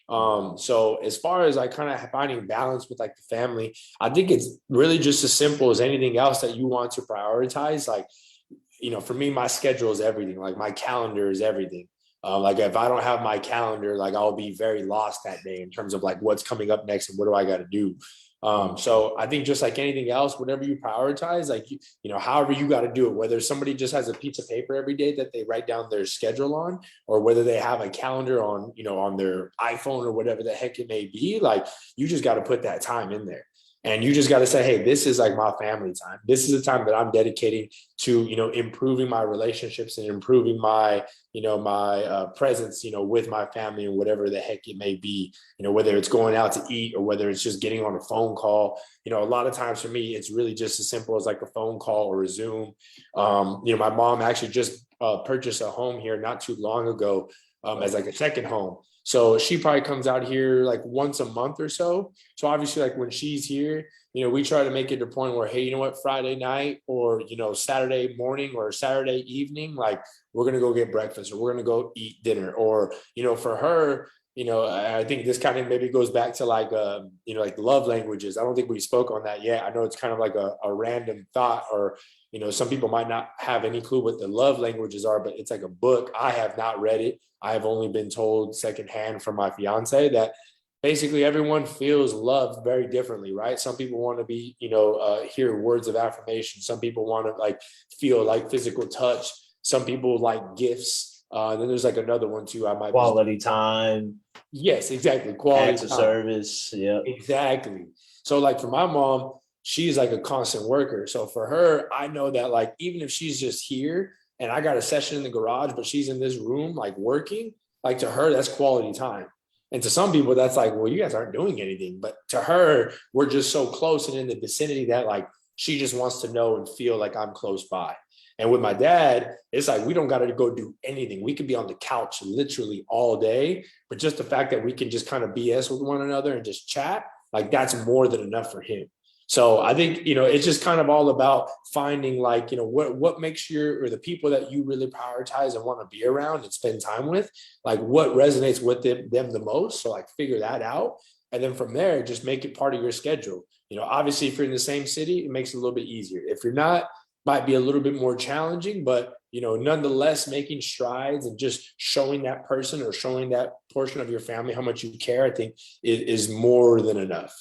So as far as like kind of finding balance with like the family, I think it's really just as simple as anything else that you want to prioritize. Like, for me, my schedule is everything. Like my calendar is everything. Like if I don't have my calendar, like I'll be very lost that day in terms of like what's coming up next and what do I got to do. So I think just like anything else, whatever you prioritize, like, however you got to do it, whether somebody just has a piece of paper every day that they write down their schedule on, or whether they have a calendar on, on their iPhone or whatever the heck it may be, like you just got to put that time in there. And you just got to say, hey, this is like my family time. This is the time that I'm dedicating to, improving my relationships and improving my, my presence, with my family and whatever the heck it may be, whether it's going out to eat or whether it's just getting on a phone call. A lot of times for me, it's really just as simple as like a phone call or a Zoom. My mom actually just purchased a home here not too long ago as like a second home. So she probably comes out here like once a month or so. So obviously, like when she's here, we try to make it a point where, hey, you know what, Friday night or, Saturday morning or Saturday evening, like we're going to go get breakfast or we're going to go eat dinner. Or, for her, I think this kind of maybe goes back to like, like love languages. I don't think we spoke on that yet. I know it's kind of like a random thought, or, some people might not have any clue what the love languages are, but it's like a book. I have not read it. I have only been told secondhand from my fiance that basically everyone feels loved very differently, right? Some people want to be, hear words of affirmation. Some people want to like feel like physical touch. Some people like gifts. Then there's like another one too. I might Quality time. Yes, exactly. Quality Acts of time. service. Yep. Exactly. So like for my mom, she's like a constant worker. So for her, I know that like even if she's just here and I got a session in the garage, but she's in this room like working, like to her, that's quality time. And to some people, that's like, well, you guys aren't doing anything. But to her, we're just so close and in the vicinity that like she just wants to know and feel like I'm close by. And with my dad, it's like we don't got to go do anything. We could be on the couch literally all day, but just the fact that we can just kind of BS with one another and just chat, like that's more than enough for him. So I think, it's just kind of all about finding like, what makes or the people that you really prioritize and want to be around and spend time with, like what resonates with them the most. So like figure that out. And then from there, just make it part of your schedule. Obviously if you're in the same city, it makes it a little bit easier. If you're not, might be a little bit more challenging, but nonetheless, making strides and just showing that person or showing that portion of your family how much you care, I think is more than enough.